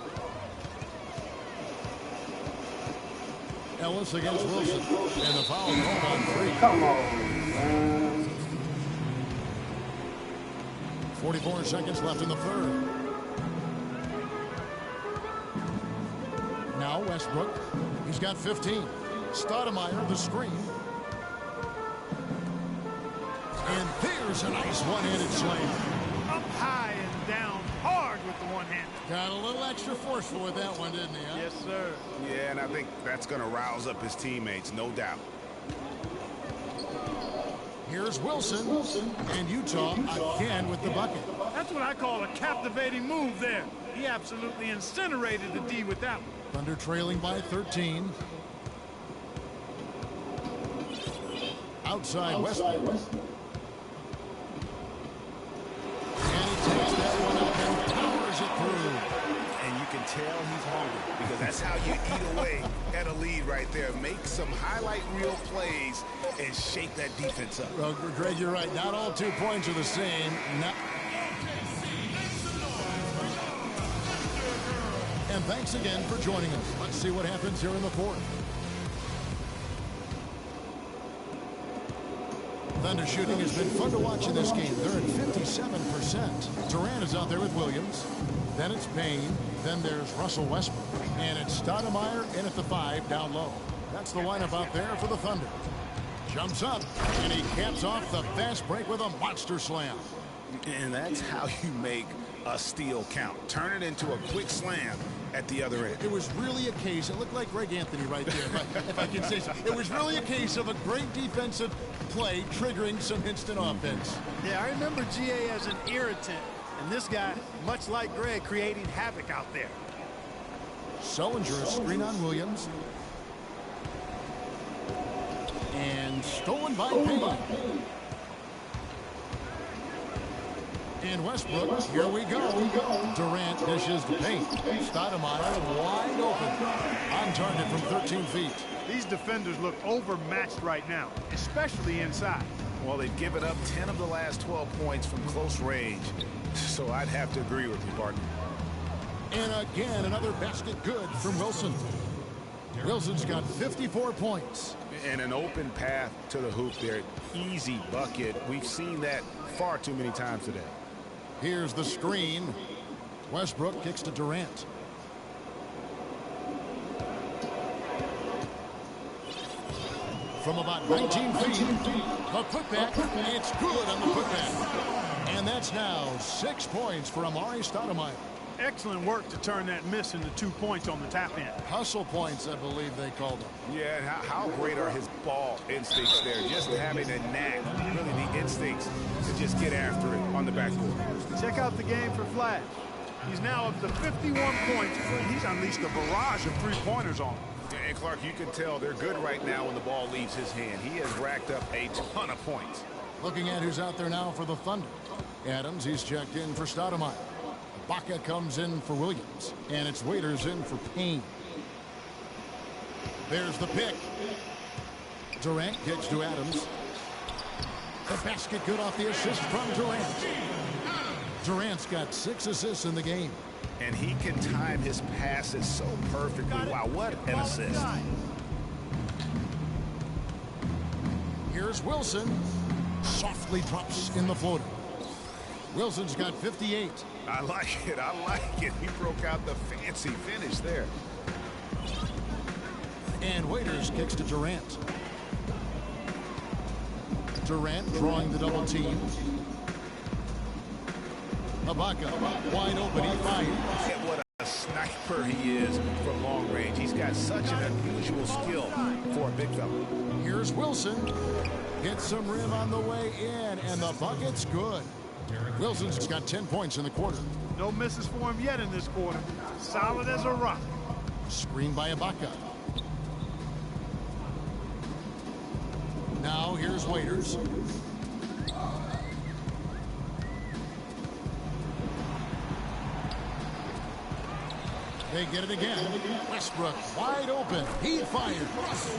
Ellis against Wilson. And the foul called on 3. Come on, man. 44 seconds left in the third. Now Westbrook. He's got 15. Stoudemire the screen. And there's a nice one-handed slam. Up high and down hard with the one-hand. Got a little extra forceful with that one, didn't he? Huh? Yes, sir. Yeah, and I think that's going to rouse up his teammates, no doubt. Here's Wilson, and Utah again with the bucket. That's what I call a captivating move there. He absolutely incinerated the D with that one. Thunder trailing by 13. Outside Westbrook. And he takes that one up and powers it through. And you can tell he's hungry because that's how you eat away at a lead right there. Make some highlight reel plays and shake that defense up. Well, Greg, you're right. Not all 2 points are the same. And thanks again for joining us. Let's see what happens here in the fourth. Thunder shooting has been fun to watch in this game. They're at 57%. Durant is out there with Williams. Then it's Payne. Then there's Russell Westbrook. And it's Stoudemire in at the 5 down low. That's the lineup out there for the Thunder. Jumps up, and he caps off the fast break with a monster slam. And that's how you make a steal count. Turn it into a quick slam at the other end. It was really a case, it looked like Greg Anthony right there, if I can say so. It was really a case of a great defensive play triggering some instant offense. Yeah, I remember GA as an irritant, and this guy, much like Greg, creating havoc out there. Sullinger, a screen on Williams. And stolen by Payne. And Westbrook, here we go. Durant dishes to Payne. Stoudemire wide open. On target from 13 feet. These defenders look overmatched right now, especially inside. Well, they've given up 10 of the last 12 points from close range. So I'd have to agree with you, partner. And again, another basket good from Wilson. Wilson's got 54 points. And an open path to the hoop there. Easy bucket. We've seen that far too many times today. Here's the screen. Westbrook kicks to Durant. From about 19 feet, the putback, it's good on the putback. And that's now 6 points for Amari Stoudemire. Excellent work to turn that miss into 2 points on the tap in. Hustle points, I believe they called them. Yeah, and how great are his ball instincts there? Just having a knack, really the instincts to just get after it on the backboard. Check out the game for Flash. He's now up to 51 points, and he's unleashed a barrage of three-pointers on him. And Clark, you can tell they're good right now when the ball leaves his hand. He has racked up a ton of points. Looking at who's out there now for the Thunder. Adams, he's checked in for Stoudemire. Baca comes in for Williams. And it's Waiters in for Payne. There's the pick. Durant gets to Adams. The basket good off the assist from Durant. Durant's got 6 assists in the game. And he can time his passes so perfectly. Wow, what an assist. Here's Wilson. Softly drops in the floater. Wilson's got 58. I like it. I like it. He broke out the fancy finish there. And Waiters kicks to Durant. Durant drawing the double team. Ibaka wide open. He fires. What a sniper he is from long range. He's got such an unusual skill for a big fella. Here's Wilson. Gets some rim on the way in, and the bucket's good. Wilson's got 10 points in the quarter. No misses for him yet in this quarter. Solid as a rock. Screen by Ibaka. Now here's Waiters. They get it again. Westbrook wide open. He fired.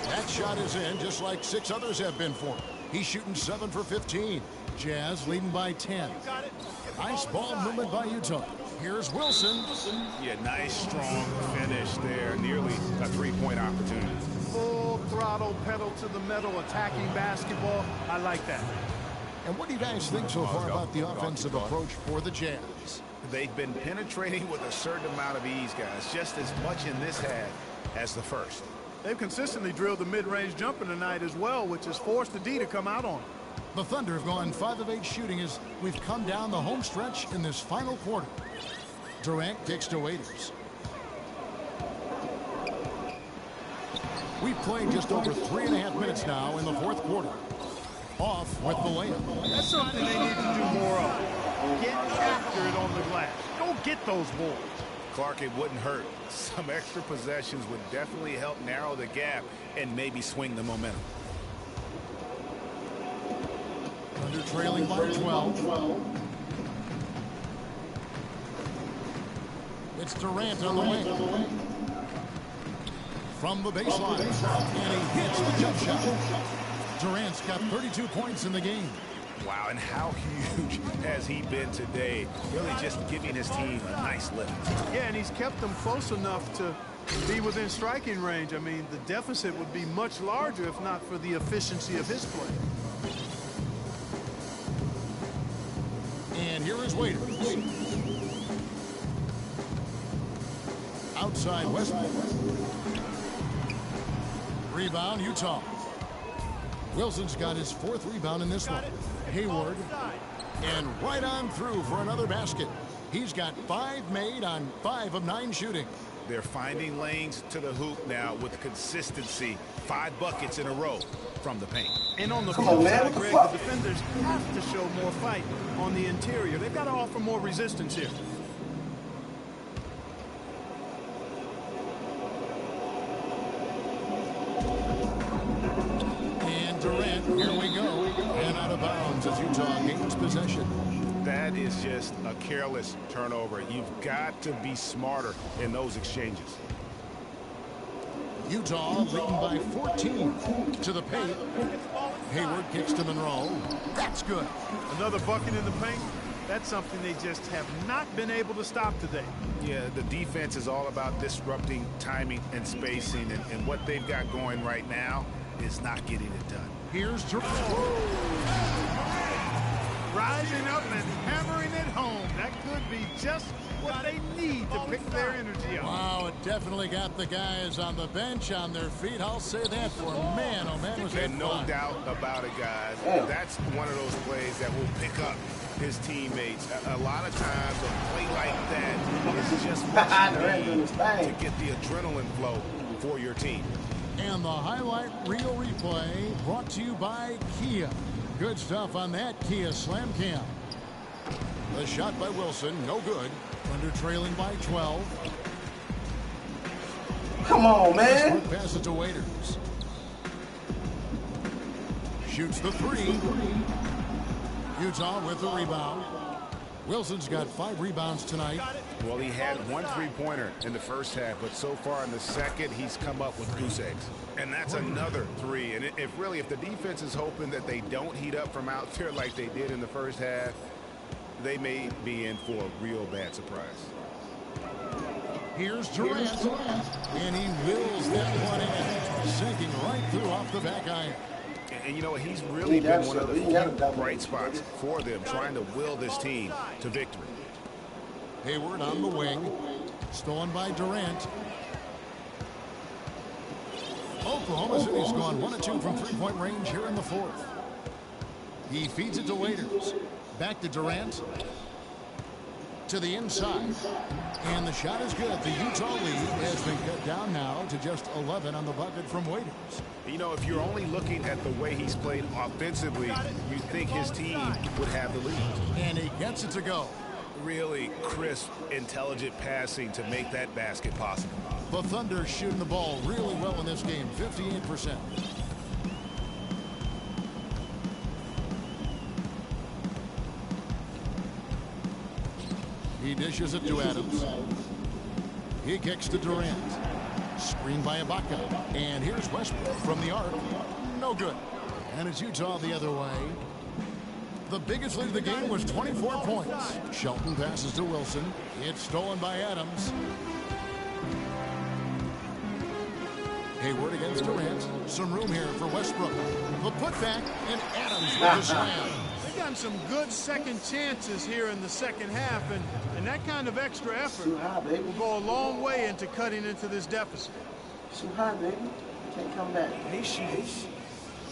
That shot is in, just like 6 others have been for him. He's shooting 7 for 15. Jazz leading by 10. Nice ball movement by Utah. Here's Wilson. Yeah, nice strong finish there. Nearly a 3-point opportunity. Full throttle, pedal to the metal, attacking basketball. I like that. And what do you guys think so far about the offensive approach for the Jazz? They've been penetrating with a certain amount of ease, guys. Just as much in this half as the first. They've consistently drilled the mid-range jumper tonight as well, which has forced the D to come out on them. The Thunder have gone 5 of 8 shooting as we've come down the home stretch in this final quarter. Durant kicks to Waiters. We've played just over 3.5 minutes now in the fourth quarter. Off with the layup. That's something they need to do more of. Get after it on the glass. Go get those balls. Clark, it wouldn't hurt. Some extra possessions would definitely help narrow the gap and maybe swing the momentum. Thunder trailing by 12. It's Durant on the wing. From the baseline. And he hits the jump shot. Durant's got 32 points in the game. Wow, and how huge has he been today? Really just giving his team a nice lift. Yeah, and he's kept them close enough to be within striking range. I mean, the deficit would be much larger if not for the efficiency of his play. And here is Waiters. Outside Westbrook. Rebound, Utah. Wilson's got his 4th rebound in this one. Hayward. And right on through for another basket. He's got 5 made on 5 of 9 shooting. They're finding lanes to the hoop now with consistency. 5 buckets in a row from the paint. And on the flip side, Greg, the defenders have to show more fight on the interior. They've got to offer more resistance here. And Durant, here we go. And out of bounds as Utah gains possession. That is just a careless turnover. You've got to be smarter in those exchanges. Utah leading by 14 to the paint. Hayward kicks to Monroe. That's good. Another bucket in the paint. That's something they just have not been able to stop today. Yeah, the defense is all about disrupting timing and spacing, and what they've got going right now is not getting it done. Here's Durant. Rising up and hammering it home. That could be just what they need to pick their energy up. Wow, it definitely got the guys on the bench on their feet. I'll say that for man. Oh, man, was that And no fun. doubt about it, guys. That's one of those plays that will pick up his teammates. A lot of times, a play like that is just what you need to get the adrenaline flow for your team. And the highlight reel replay brought to you by Kia. Good stuff on that Kia Slam Cam. The shot by Wilson, no good. Under trailing by 12. Come on, man. Westbrook passes to Waiters. Shoots the 3. Utah with the rebound. Wilson's got 5 rebounds tonight. Well, he had 1 3-pointer in the first half, but so far in the second, he's come up with goose eggs. And that's another 3. And if the defense is hoping that they don't heat up from out there like they did in the first half, they may be in for a real bad surprise. Here's Durant. And he wills that one in, sinking right through off the back iron. And you know, he's really been one of the few bright spots for them, trying to will this team to victory. Hayward on the wing. Stolen by Durant. Oklahoma City's gone 1 of 2 from 3-point range here in the 4th. He feeds it to Waiters. Back to Durant. To the inside. And the shot is good. The Utah lead has been cut down now to just 11 on the bucket from Waiters. You know, if you're only looking at the way he's played offensively, you think his team would have the lead. And he gets it to go. Really crisp, intelligent passing to make that basket possible. The Thunder shooting the ball really well in this game, 58%. He dishes it to Adams. He kicks to Durant. Screened by Ibaka. And here's Westbrook from the arc. No good. And it's Utah the other way. The biggest lead of the game was 24 points. Shelton passes to Wilson. It's stolen by Adams. Hayward against Durant. Some room here for Westbrook. The putback, and Adams with the slam. They've gotten some good second chances here in the second half, and that kind of extra effort will go a long way into cutting into this deficit. Too high, baby. Can't come back. Patience.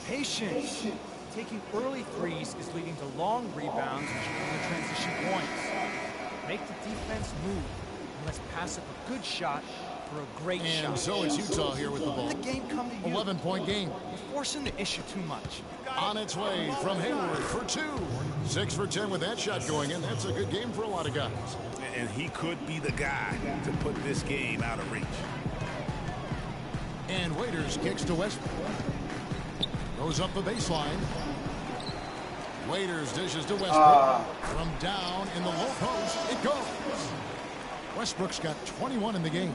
Patience. Taking early threes is leading to long rebounds and the transition points. make the defense move, and let's pass up a good shot for a great shot. And so it's Utah here with the ball. The game come to you. 11-point game. You're forcing the issue too much. On its way from Hayward for 2. 6 for 10 with that shot going in. That's a good game for a lot of guys. And he could be the guy to put this game out of reach. And Waiters kicks to Westbrook. Goes up the baseline. Waiters dishes to Westbrook. From down in the low post, it goes. Westbrook's got 21 in the game.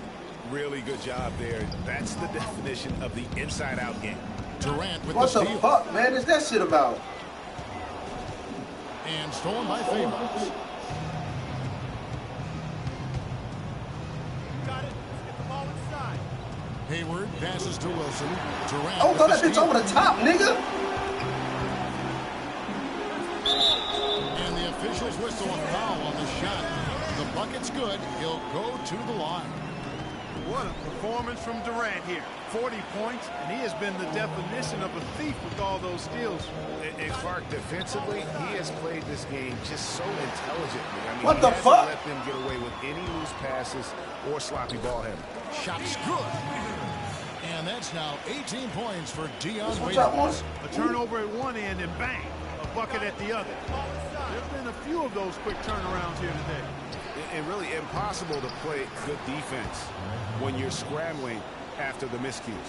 Really good job there. That's the definition of the inside-out game. Durant with what the steal. What the fuck, man, is that shit about? And stolen by Favors. Got it. Get the ball inside. Hayward passes to Wilson. Durant Oh, with throw the that bitch steal. over the top, nigga. And the officials whistle a foul on the shot. The bucket's good. He'll go to the line. What a performance from Durant here. 40 points, and he has been the definition of a thief with all those steals. And Clark, defensively, he has played this game just so intelligently. I mean, what the fuck? Let them get away with any loose passes or sloppy ball handling. Shot's good. And that's now 18 points for Dion Waiters. A turnover at one end and bang, a bucket at the other. There have been a few of those quick turnarounds here today. And really impossible to play good defense when you're scrambling after the miscues.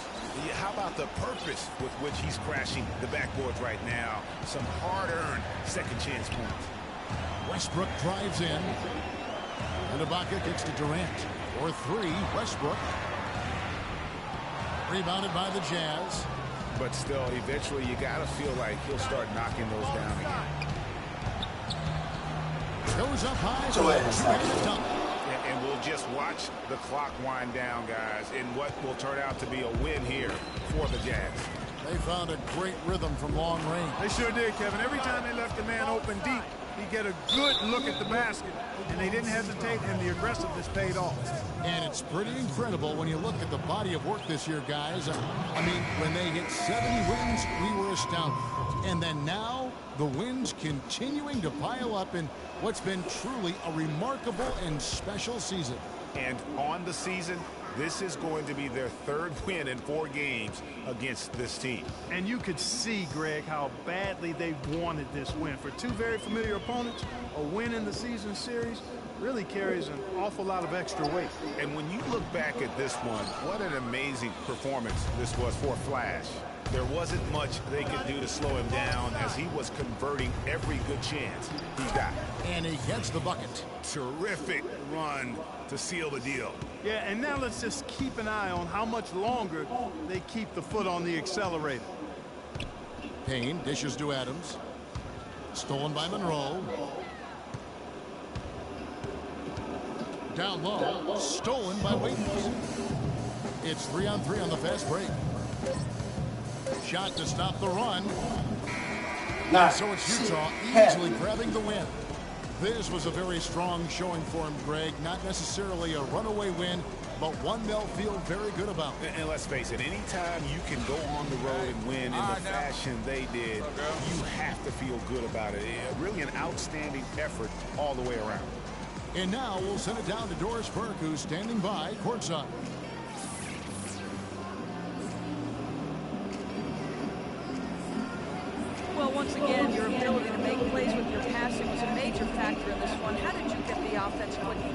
How about the purpose with which he's crashing the backboards right now? Some hard-earned second chance points. Westbrook drives in. And Ibaka kicks to Durant. For 3, Westbrook. Rebounded by the Jazz. But still, eventually you got to feel like he'll start knocking those down again. Goes up high for a two-handed dunk. And we'll just watch the clock wind down, guys, in what will turn out to be a win here for the Jazz. They found a great rhythm from long range. They sure did, Kevin. Every time they left the man open deep, he'd get a good look at the basket, and they didn't hesitate, and the aggressiveness paid off. And it's pretty incredible when you look at the body of work this year, guys. I mean, when they hit 70 wins, we were astounded. And then now, the wins continuing to pile up in what's been truly a remarkable and special season. And on the season, this is going to be their 3rd win in 4 games against this team. And you could see, Greg, how badly they wanted this win. For 2 very familiar opponents, a win in the season series really carries an awful lot of extra weight. And when you look back at this one, what an amazing performance this was for Flash. There wasn't much they could do to slow him down as he was converting every good chance he got. And he gets the bucket. Terrific run to seal the deal. Yeah, and now let's just keep an eye on how much longer they keep the foot on the accelerator. Payne dishes to Adams. Stolen by Monroe. Down low. Stolen by Waiters. It's 3-on-3 on the fast break. Shot to stop the run. Nah, so it's Utah easily grabbing the win. This was a very strong showing for him, Greg. Not necessarily a runaway win, but one they'll feel very good about. And let's face it, anytime you can go on the road and win in the fashion they did, you have to feel good about it. Really an outstanding effort all the way around. And now we'll send it down to Doris Burke, who's standing by courtside. Well, once again, your ability to make plays with your passing was a major factor in this one. How did you get the offense clicking?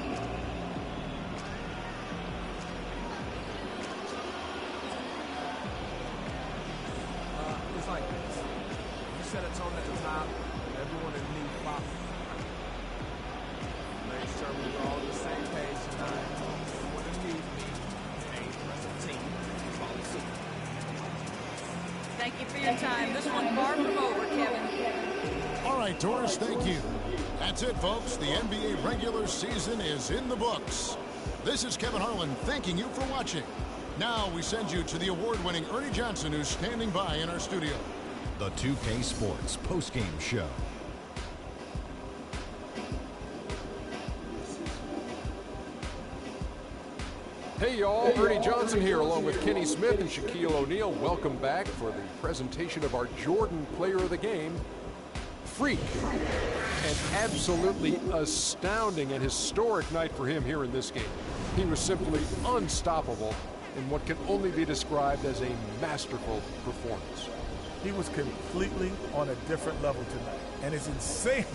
It's like this. You set a tone at the top, everyone in the league followed. Make sure we were all on the same page tonight. Everyone in the league, hey, the rest of the team, follow suit. Thank you for your time. This one far from over, Kevin. All right, Doris, thank you. That's it, folks. The NBA regular season is in the books. This is Kevin Harlan thanking you for watching. Now we send you to the award-winning Ernie Johnson, who's standing by in our studio. The 2K Sports postgame show. Hey y'all, Ernie Johnson here along with Kenny Smith and Shaquille O'Neal. Welcome back for the presentation of our Jordan Player of the Game, Freak. An absolutely astounding and historic night for him here in this game. He was simply unstoppable in what can only be described as a masterful performance. He was completely on a different level tonight, and his insane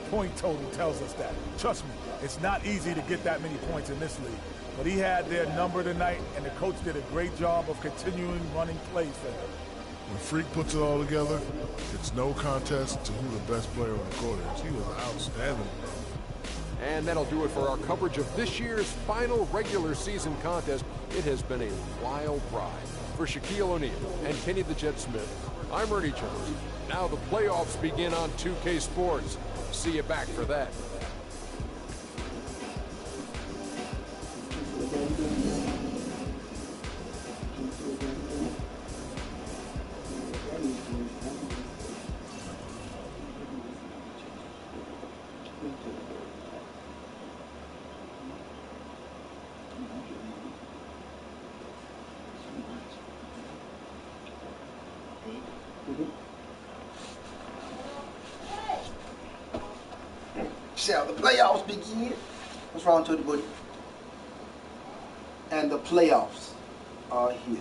point total tells us that. Trust me, it's not easy to get that many points in this league, but he had their number tonight, and the coach did a great job of continuing running plays for him. When Freak puts it all together, it's no contest to who the best player on the court is. He was outstanding. And that'll do it for our coverage of this year's final regular season contest. It has been a wild ride. For Shaquille O'Neal and Kenny the Jet Smith, I'm Ernie Jones. Now the playoffs begin on 2K Sports. See you back for that. Shall the playoffs begin? What's wrong to the buddy? And the playoffs are here.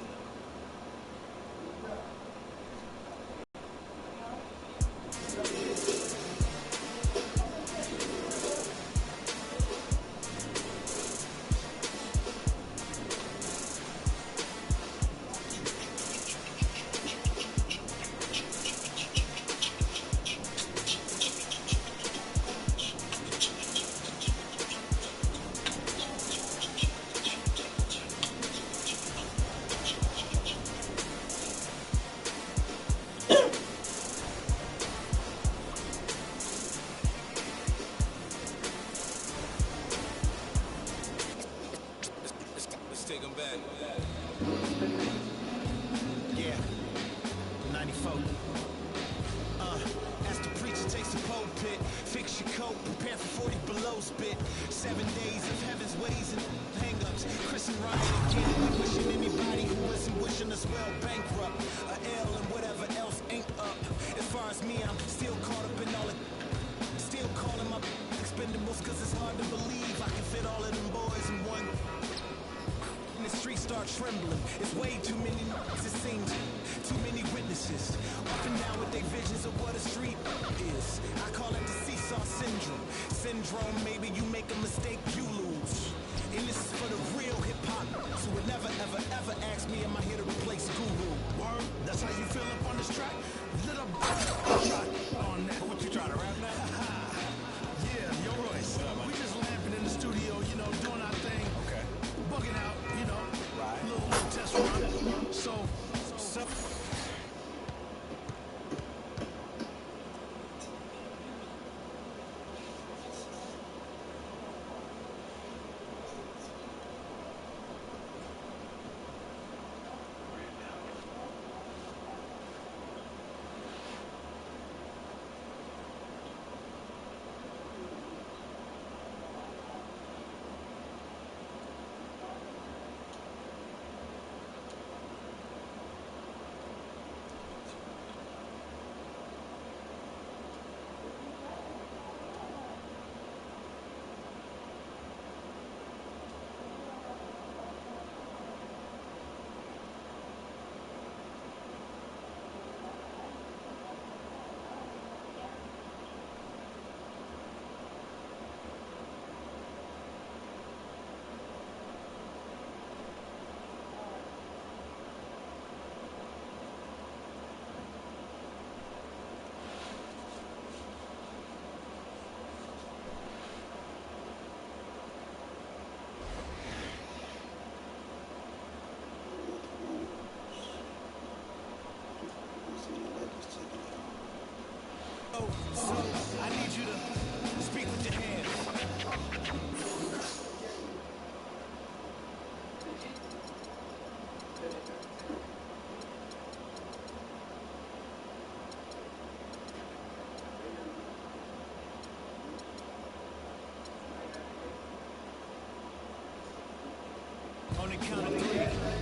Take them back. Yeah, 94. As the preacher takes the pulpit, fix your coat, prepare for 40 below spit. 7 days of heaven's ways and hang-ups. Chris and Ryan again, wishing anybody who wasn't wishing us well bankrupt. A L and whatever else ain't up. As far as me, I'm still caught up in all it. Still calling my expendables, cause it's hard to believe I can fit all of them boys in one. The streets start trembling. It's way too many it seems. Too many witnesses. Up and down with their visions of what a street is. I call it the seesaw syndrome. Syndrome, maybe you make a mistake, you lose. And this is for the real hip-hop. So would never, ever, ever ask me, am I here to replace Guru? Word? That's how you feel up on this track? Little on that. What you trying to rap now? Yeah, yo Royce. We just lamping in the studio, you know, doing our thing. Okay. Bugging out, you know. Right. Little test run. So. So, I need you to speak with your hands. On the count of 3.